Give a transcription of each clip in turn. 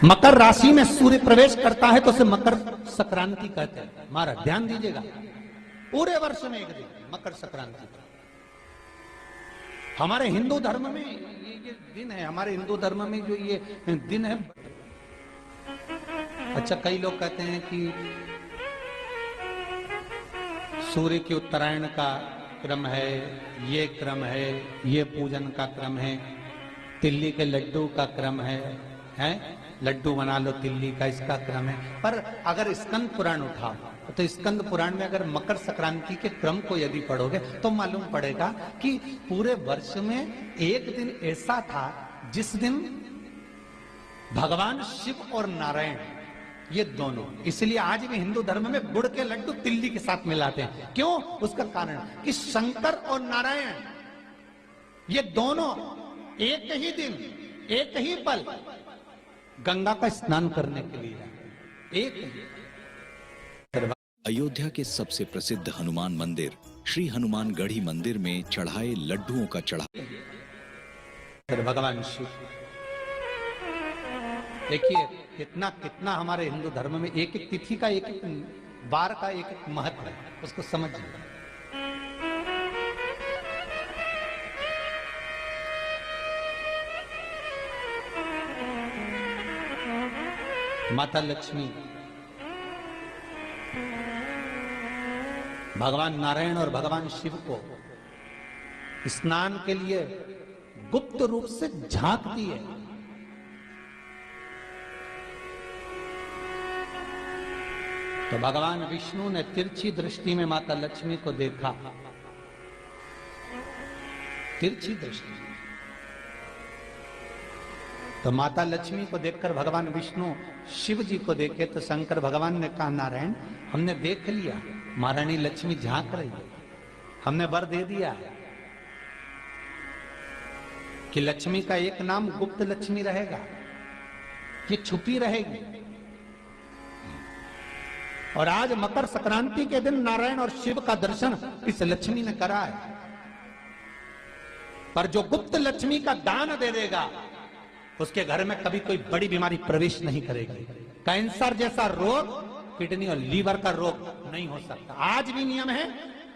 मकर राशि में सूर्य प्रवेश करता है तो उसे मकर संक्रांति कहते हैं। हमारा ध्यान दीजिएगा, पूरे वर्ष में एक दिन मकर संक्रांति। हमारे हिंदू धर्म में ये दिन है, हमारे हिंदू धर्म में जो ये दिन है। अच्छा, कई लोग कहते हैं कि सूर्य की उत्तरायण का क्रम है, ये क्रम है, ये पूजन का क्रम है, तिल्ली के लड्डू का क्रम है, लड्डू बना लो तिल्ली का, इसका क्रम है। पर अगर स्कंद पुराण उठाओ तो स्कंद पुराण में अगर मकर संक्रांति के क्रम को यदि पढ़ोगे तो मालूम पड़ेगा कि पूरे वर्ष में एक दिन ऐसा था जिस दिन भगवान शिव और नारायण, ये दोनों, इसलिए आज भी हिंदू धर्म में गुड़ के लड्डू तिल्ली के साथ मिलाते हैं। क्यों? उसका कारण कि शंकर और नारायण ये दोनों एक ही दिन, एक ही पल गंगा का स्नान करने के लिए एक। अयोध्या के सबसे प्रसिद्ध हनुमान मंदिर श्री हनुमान गढ़ी मंदिर में चढ़ाए लड्डुओं का भगवान शिव, देखिए कितना कितना हमारे हिंदू धर्म में एक एक तिथि का, एक एक बार का एक एक महत्व है, उसको समझिए। माता लक्ष्मी, भगवान नारायण और भगवान शिव को स्नान के लिए गुप्त रूप से झांकती है। तो भगवान विष्णु ने तिरछी दृष्टि में माता लक्ष्मी को देखा, तिरछी दृष्टि। तो माता लक्ष्मी को देखकर भगवान विष्णु शिव जी को देखे तो शंकर भगवान ने कहा, नारायण हमने देख लिया, महारानी लक्ष्मी झांक रही है, हमने वर दे दिया है कि लक्ष्मी का एक नाम गुप्त लक्ष्मी रहेगा, ये छुपी रहेगी। और आज मकर संक्रांति के दिन नारायण और शिव का दर्शन इस लक्ष्मी ने करा है। पर जो गुप्त लक्ष्मी का दान दे देगा उसके घर में कभी कोई बड़ी बीमारी प्रवेश नहीं करेगी। कैंसर जैसा रोग, किडनी और लीवर का रोग नहीं हो सकता। आज भी नियम है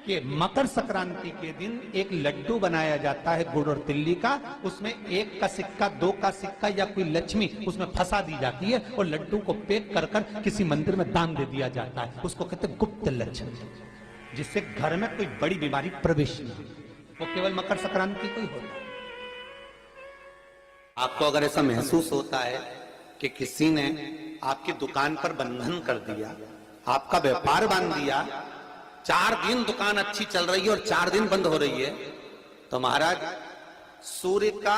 कि मकर संक्रांति के दिन एक लड्डू बनाया जाता है गुड़ और तिल्ली का, उसमें 1 का सिक्का, 2 का सिक्का या कोई लक्ष्मी उसमें फंसा दी जाती है और लड्डू को पैक कर कर किसी मंदिर में दान दे दिया जाता है। उसको कहते हैं गुप्त लक्ष्मी, जिससे घर में कोई बड़ी बीमारी प्रवेश नहीं, वो केवल मकर संक्रांति को ही होता है। आपको अगर ऐसा महसूस होता है कि किसी ने आपकी दुकान पर बंधन कर दिया, आपका व्यापार बांध दिया, 4 दिन दुकान अच्छी चल रही है और 4 दिन बंद हो रही है, तो महाराज सूर्य का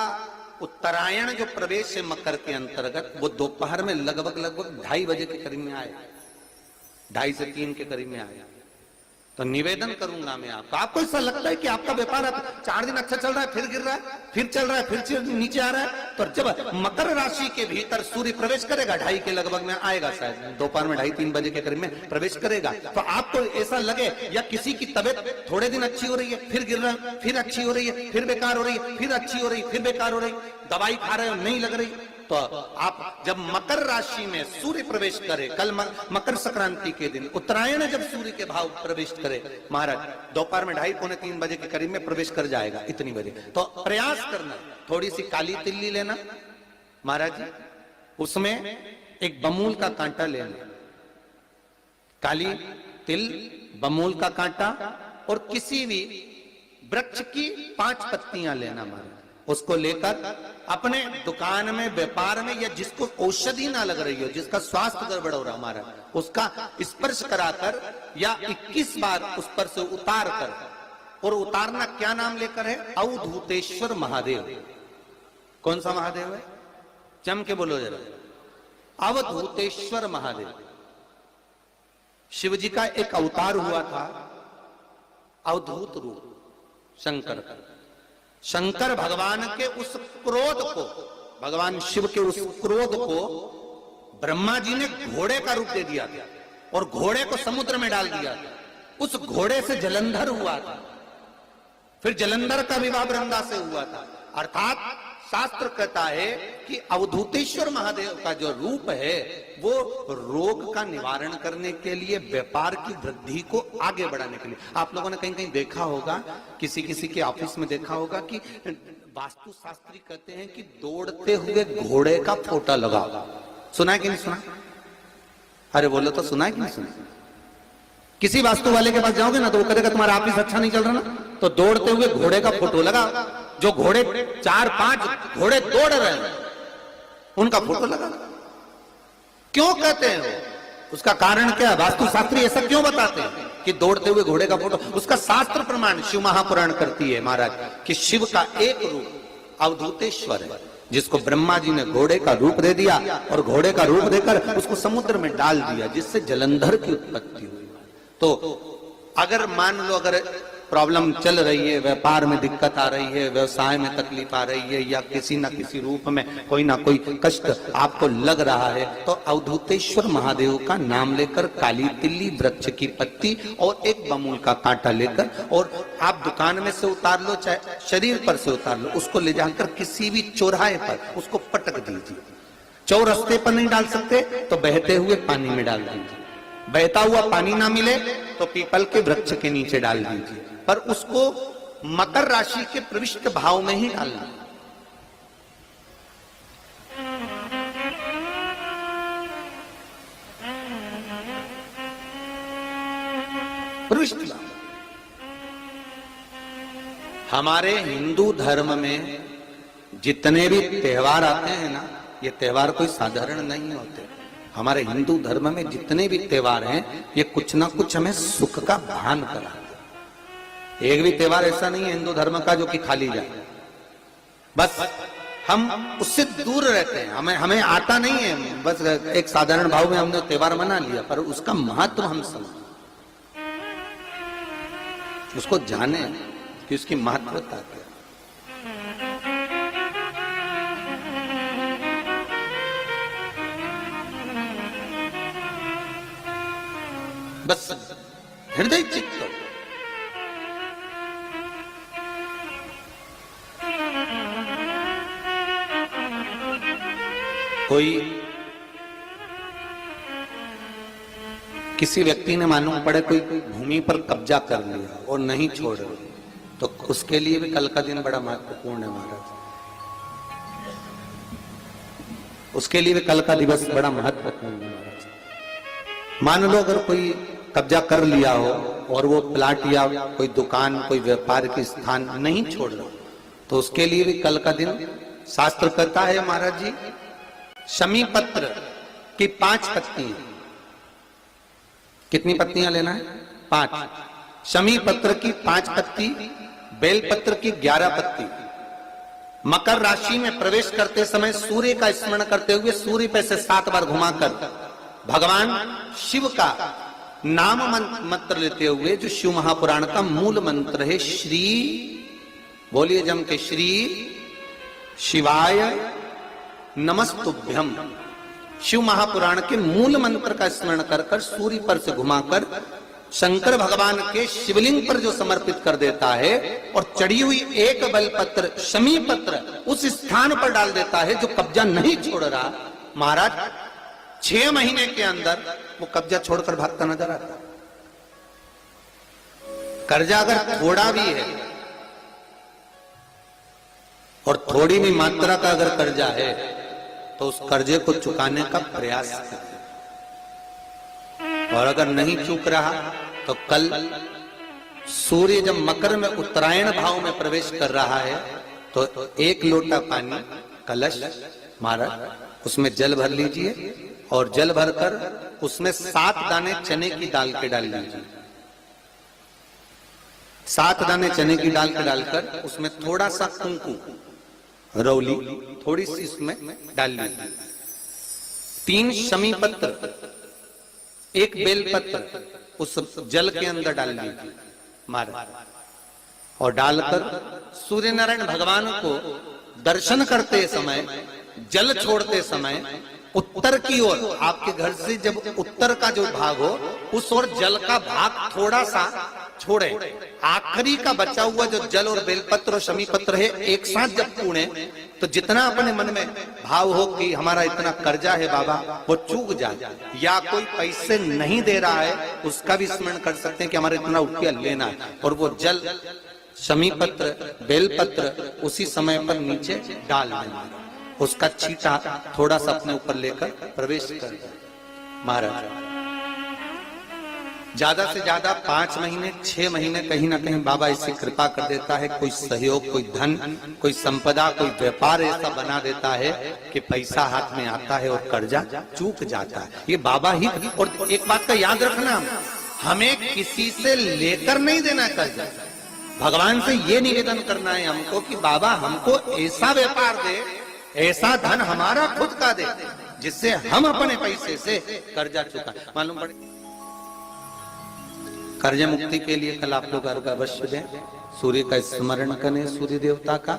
उत्तरायण जो प्रवेश है मकर के अंतर्गत, वो दोपहर में लगभग 2:30 बजे के करीब में आए, 2:30 से 3 के करीब में आया। तो निवेदन करूंगा मैं आपको ऐसा लगता है कि आपका व्यापार 4 दिन अच्छा चल रहा है, फिर गिर रहा है, फिर चल रहा है, फिर नीचे आ रहा है, तो जब मकर राशि के भीतर सूर्य प्रवेश करेगा 2:30 के लगभग में आएगा, शायद दोपहर में 2:30-3 बजे के करीब में प्रवेश करेगा, तो आपको ऐसा लगे या किसी की तबियत थोड़े दिन अच्छी हो रही है, फिर गिर रहा है, फिर अच्छी हो रही है, फिर बेकार हो रही है, फिर अच्छी हो रही है, फिर बेकार हो रही, दवाई खा रहे हो नहीं लग रही, तो आप जब मकर राशि में सूर्य प्रवेश करे, कल मकर संक्रांति के दिन उत्तरायण जब सूर्य के भाव प्रवेश करे महाराज, दोपहर में 2:30-3 बजे के करीब में प्रवेश कर जाएगा, इतनी बजे, तो प्रयास करना थोड़ी सी काली तिल्ली लेना महाराज जी, उसमें एक बमूल का कांटा लेना, काली तिल, बमूल का कांटा और किसी भी वृक्ष की 5 पत्तियां लेना महाराज, उसको लेकर अपने दुकान में, व्यापार में, या जिसको औषधि ना लग रही हो, जिसका स्वास्थ्य गड़बड़ हो रहा हमारा, उसका स्पर्श कराकर या 21 बार उस पर से उतार कर, और उतारना क्या नाम लेकर है? अवधूतेश्वर महादेव। कौन सा महादेव है? जम के बोलो जरा, अवधूतेश्वर महादेव। शिव जी का एक अवतार हुआ था, अवधूत रूप शंकर का। शंकर भगवान के उस क्रोध को, भगवान शिव के उस क्रोध को ब्रह्मा जी ने घोड़े का रूप दे दिया था और घोड़े को समुद्र में डाल दिया था। उस घोड़े से जलंधर हुआ था, फिर जलंधर का विवाह वृंदा से हुआ था। अर्थात शास्त्र कहता है कि कि अवधूतेश्वर महादेव का जो रूप है वो रोग का निवारण करने के लिए, व्यापार की वृद्धि को आगे बढ़ाने के लिए। आप लोगों ने कहीं कहीं देखा होगा, किसी किसी के ऑफिस में देखा होगा कि वास्तु शास्त्री कहते हैं कि दौड़ते हुए घोड़े का फोटो लगाओ। सुना है कि नहीं सुना? अरे बोलो तो, सुना है कि नहीं सुना? किसी वास्तु वाले के पास जाओगे ना तो वो कहेगा तुम्हारा ऑफिस अच्छा नहीं चल रहा ना, तो दौड़ते हुए घोड़े का फोटो लगा। जो घोड़े 4-5 घोड़े दौड़ रहे हैं उनका फोटो लगा। क्यों कहते हैं वो? उसका कारण क्या? वास्तु शास्त्री ऐसा क्यों बताते हैं कि दौड़ते हुए घोड़े का फोटो? उसका शास्त्र प्रमाण शिव महापुराण करती है महाराज कि शिव का एक रूप अवधूतेश्वर है, जिसको ब्रह्मा जी ने घोड़े का रूप दे दिया और घोड़े का रूप देकर उसको समुद्र में डाल दिया, जिससे जलंधर की उत्पत्ति हुई। तो अगर मान लो अगर प्रॉब्लम चल रही है, व्यापार में दिक्कत आ रही है, व्यवसाय में तकलीफ आ रही है, या किसी ना किसी रूप में कोई ना कोई कष्ट आपको लग रहा है, तो अवधूतेश्वर महादेव का नाम लेकर काली तिल्ली वृक्ष की पत्ती और एक बमूल का कांटा लेकर, और आप दुकान में से उतार लो चाहे शरीर पर से उतार लो, उसको ले जाकर किसी भी चौराहे पर उसको पटक दीजिए। चौरस्ते पर नहीं डाल सकते तो बहते हुए पानी में डाल दीजिए। बहता हुआ पानी ना मिले तो पीपल के वृक्ष के नीचे डाल दीजिए, पर उसको मकर राशि के प्रविष्ट भाव में ही डालना। प्रविष्ट भाव। हमारे हिंदू धर्म में जितने भी त्योहार आते हैं ना, ये त्योहार कोई साधारण नहीं होते। हमारे हिंदू धर्म में जितने भी त्योहार हैं ये कुछ ना कुछ हमें सुख का भान कराते। एक भी त्योहार ऐसा नहीं है हिंदू धर्म का जो कि खाली जाए। बस हम उससे दूर रहते हैं, हमें आता नहीं है। बस एक साधारण भाव में हमने त्योहार मना लिया, पर उसका महत्व हम समझें, उसको जाने कि उसकी महत्वता क्या। बस हृदय चित्त कोई किसी व्यक्ति ने मालूम पड़े कोई भूमि पर कब्जा कर लिया और नहीं छोड़ रहे, तो उसके लिए भी कल का दिन बड़ा महत्वपूर्ण है महाराज। उसके लिए भी कल का दिवस बड़ा महत्वपूर्ण है महाराज। मान लो अगर कोई कब्जा कर लिया हो और वो प्लाट या कोई दुकान कोई व्यापार की स्थान नहीं छोड़ रहा, तो उसके लिए भी कल का दिन शास्त्र कहता है महाराज जी, शमी पत्र की 5 पत्तियां। कितनी पत्तियां लेना है? 5। शमी पत्र की 5 पत्ती, बेल पत्र की 11 पत्ती। मकर राशि में प्रवेश करते समय सूर्य का स्मरण करते हुए सूर्य पे से 7 बार घुमाकर भगवान शिव का नाम मंत्र लेते हुए, जो शिव महापुराण का मूल मंत्र है, श्री बोलिए जम के, श्री शिवाय नमस्तुभ्यम। शिव महापुराण के मूल मंत्र का स्मरण कर कर सूर्य पर से घुमाकर शंकर भगवान के शिवलिंग पर जो समर्पित कर देता है और चढ़ी हुई एक बेलपत्र शमी पत्र उस स्थान पर डाल देता है जो कब्जा नहीं छोड़ रहा, महाराज 6 महीने के अंदर वो कब्जा छोड़कर भागता नजर आता। कर्जा अगर थोड़ा भी है और थोड़ी भी मात्रा का अगर कर्जा है तो उस कर्जे को चुकाने का प्रयास करें, और अगर नहीं चूक रहा तो कल सूर्य जब मकर में उत्तरायण भाव में प्रवेश कर रहा है तो 1 लोटा पानी कलश महाराज उसमें जल भर लीजिए और जल भरकर उसमें 7 दाने चने की दाल के डाल लीजिए। 7 दाने चने की दाल के डालकर उसमें थोड़ा सा कुंकू रौली थोड़ी सी इसमें डाल लीजिए। 3 शमी पत्र 1 बेल पत्र उस जल के अंदर डाल लीजिए महाराज, और डालकर सूर्य नारायण भगवान को दर्शन करते समय, जल छोड़ते समय उत्तर की ओर, आपके घर से जब उत्तर का जो भाग हो उस ओर जल का भाग थोड़ा सा छोड़े, आखिरी का बचा हुआ जो जल और बेलपत्र और शमी पत्र है एक साथ जब पूणे तो जितना अपने मन में भाव हो कि हमारा इतना कर्जा है बाबा, वो चूक जाए, या कोई पैसे नहीं दे रहा है उसका भी स्मरण कर सकते हैं कि हमारा इतना रुपया लेना है, और वो जल शमी पत्र बेलपत्र उसी समय पर नीचे डाल देना, उसका छींटा थोड़ा सा अपने ऊपर लेकर प्रवेश कर। महाराज ज्यादा से ज्यादा 5 महीने 6 महीने कहीं ना कहीं बाबा इससे कृपा कर देता है, कोई सहयोग, कोई धन, कोई संपदा, कोई व्यापार ऐसा बना देता है कि पैसा हाथ में आता है और कर्जा चूक जाता है। ये बाबा ही। और एक बात का याद रखना, हमें किसी से लेकर नहीं देना कर्जा, भगवान से ये निवेदन करना है हमको कि बाबा हमको ऐसा व्यापार दे, ऐसा धन हमारा खुद का दे जिससे हम अपने पैसे से कर्जा चुका। मालूम पड़े कर्ज मुक्ति के लिए कल आप लोग अर्घ अवश्य दें, सूर्य का स्मरण करें, सूर्य देवता का,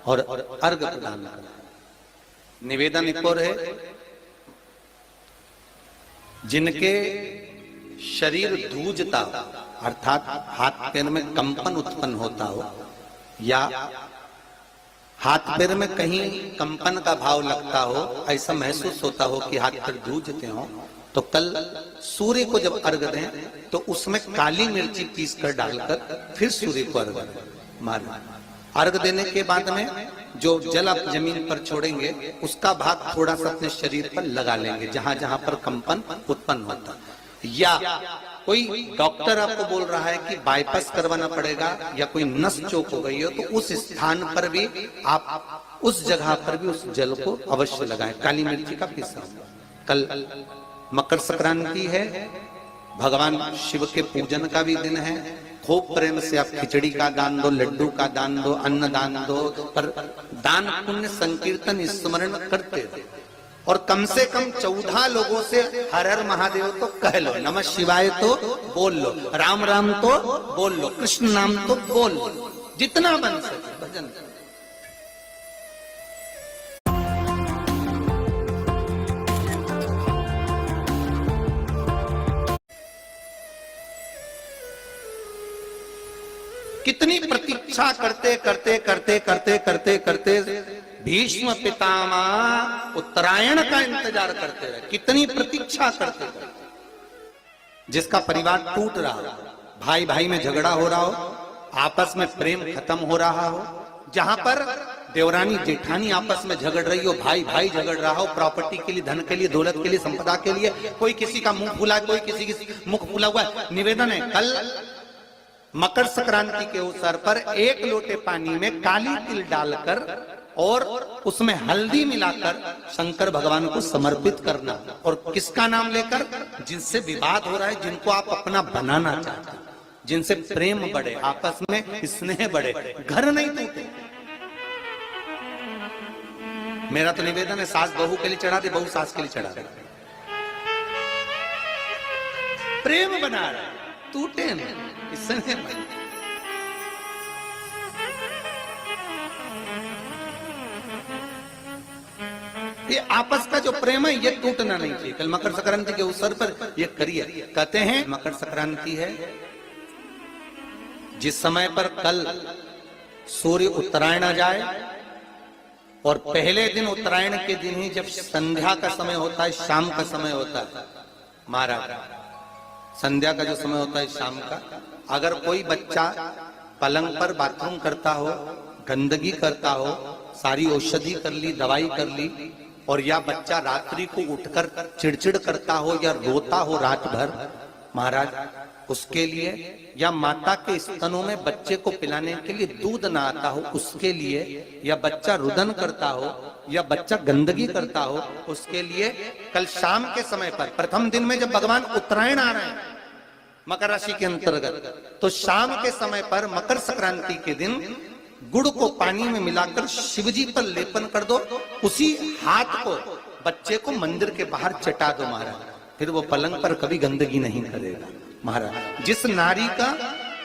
और अर्घ प्रदान करें। निवेदन एक और है, जिनके शरीर धूजता अर्थात हाथ पैर में कंपन उत्पन्न होता हो, या हाथ पैर में कहीं कंपन का भाव लगता हो, ऐसा महसूस होता हो कि हाथ पैर धूजते हो, तो कल सूर्य को जब अर्घ दें तो उसमें काली मिर्ची पीस कर डालकर फिर सूर्य को अर्घ मारना। अर्घ देने के बाद में जो जल आप जमीन पर छोड़ेंगे उसका भाग थोड़ा सा अपने शरीर पर लगा लेंगे जहां जहां पर कंपन उत्पन्न होता। या कोई डॉक्टर आपको बोल रहा है कि बाईपास करवाना पड़ेगा या कोई नस चोक हो गई हो, तो उस स्थान पर भी आप उस जगह पर भी उस जल को अवश्य लगाएं, काली मिर्ची का पीसा। कल मकर संक्रांति है, भगवान शिव के पूजन का भी दिन है। खूब प्रेम से आप खिचड़ी का दान दो, लड्डू का दान दो, अन्न दान दो, पर दान पुण्य संकीर्तन स्मरण करते रहो। और कम से कम 14 लोगों से हर हर महादेव तो कह लो, नमः शिवाय तो बोल लो, राम राम तो बोल लो, कृष्ण नाम तो बोल लो, जितना बन सके भजन। कितनी प्रतीक्षा करते करते करते करते करते करते भीष्म पितामह उत्तरायण का इंतजार करते रहे, कितनी प्रतीक्षा करते रहे। जिसका परिवार टूट रहा हो, भाई भाई में झगड़ा हो रहा हो, आपस में प्रेम खत्म हो रहा हो, जहां पर देवरानी जेठानी आपस में झगड़ रही हो, भाई भाई झगड़ रहा हो, प्रॉपर्टी के लिए, धन के लिए, दौलत के लिए, संपदा के लिए, कोई किसी का मुंह फूला, कोई किसी की मुख फूला हुआ है। निवेदन है, कल मकर संक्रांति के अवसर पर 1 लोटे पानी में काली तिल डालकर और उसमें हल्दी मिलाकर शंकर भगवान को समर्पित करना, और किसका नाम लेकर? जिनसे विवाद हो रहा है, जिनको आप अपना बनाना चाहते हैं, जिनसे प्रेम बढ़े, आपस में स्नेह बढ़े, घर नहीं टूटे। मेरा तो निवेदन है, सास बहू के लिए चढ़ा दे, बहू सास के लिए चढ़ा दे, प्रेम बना रहे, टूटे नहीं, स्नेह बढ़े। ये आपस का जो प्रेम है ये टूटना नहीं चाहिए। कल मकर संक्रांति के अवसर पर ये करिए। कहते हैं मकर संक्रांति है जिस समय पर कल सूर्य उत्तरायण आ जाए, और पहले दिन उत्तरायण के दिन ही जब संध्या का समय होता है, शाम का समय होता है, महाराज संध्या का जो समय होता है शाम का, अगर कोई बच्चा पलंग पर बाथरूम करता हो, गंदगी करता हो, सारी औषधि कर ली, दवाई कर ली, और या बच्चा रात्रि को उठकर चिड़चिड़ करता हो या रोता हो रात भर, महाराज उसके लिए, या माता के स्तनों में बच्चे को पिलाने के लिए दूध ना आता हो उसके लिए, या बच्चा रुदन करता हो, या बच्चा गंदगी करता हो, उसके लिए कल शाम के समय पर, प्रथम दिन में जब भगवान उत्तरायण आ रहे हैं मकर राशि के अंतर्गत, तो शाम के समय पर मकर संक्रांति के दिन गुड़ को पानी में मिलाकर शिवजी पर लेपन कर दो, उसी हाथ को बच्चे को मंदिर के बाहर चटा दो महाराज, फिर वो पलंग पर कभी गंदगी नहीं करेगा। महाराज जिस नारी का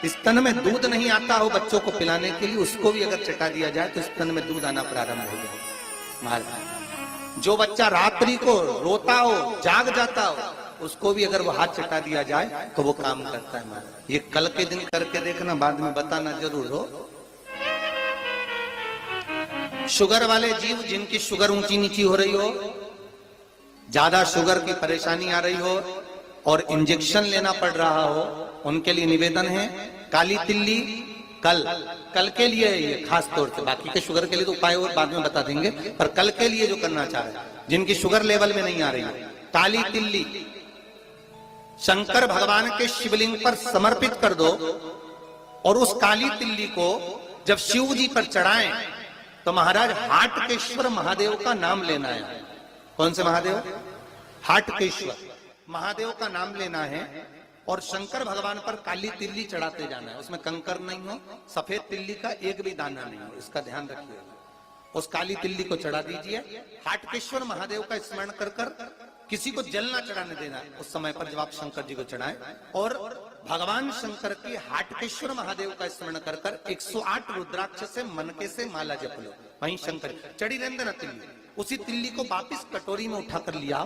स्तन में दूध नहीं आता हो बच्चों को पिलाने के लिए, उसको भी अगर चटा दिया जाए तो स्तन में दूध आना प्रारंभ हो जाए। महाराज जो बच्चा रात्रि को रोता हो, जाग जाता हो, उसको भी अगर वो हाथ चटा दिया जाए तो वो काम करता है महाराज। ये कल के दिन करके देखना, बाद में बताना जरूर हो। शुगर वाले जीव जिनकी शुगर ऊंची नीची हो रही हो, ज्यादा शुगर की परेशानी आ रही हो और इंजेक्शन लेना पड़ रहा हो, उनके लिए निवेदन है काली तिल्ली कल के लिए है ये खास तौर से, बाकी के शुगर के लिए तो उपाय और बाद में बता देंगे, पर कल के लिए जो करना चाह रहे हैं जिनकी शुगर लेवल में नहीं आ रही है, काली तिल्ली शंकर भगवान के शिवलिंग पर समर्पित कर दो और उस काली तिल्ली को जब शिव जी पर चढ़ाएं तो महाराज हाटकेश्वर महादेव का नाम लेना है। कौन से महादेव? हाटकेश्वर महादेव का नाम लेना है और शंकर भगवान पर काली तिल्ली चढ़ाते जाना है। उसमें कंकर नहीं हो, सफेद तिल्ली का एक भी दाना नहीं हो, इसका ध्यान रखिए। उस काली तिल्ली को चढ़ा दीजिए। हाटकेश्वर महादेव का स्मरण कर कर किसी को जल ना चढ़ाने देना उस समय पर जब आप शंकर जी को चढ़ाएं, और भगवान शंकर की हाटकेश्वर महादेव का स्मरण कर कर 108 रुद्राक्ष से मनके से माला जप लो। वहीं शंकर चढ़ी रहने देना तिल्ली, उसी तिल्ली को वापिस कटोरी में उठा कर लिया।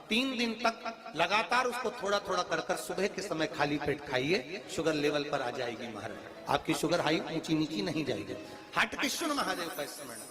3 दिन तक लगातार उसको थोड़ा थोड़ा कर कर सुबह के समय खाली पेट खाइए, शुगर लेवल पर आ जाएगी महाराज। आपकी शुगर हाई ऊंची नीची नहीं जाएगी। हाटकेश्वर महादेव का स्मरण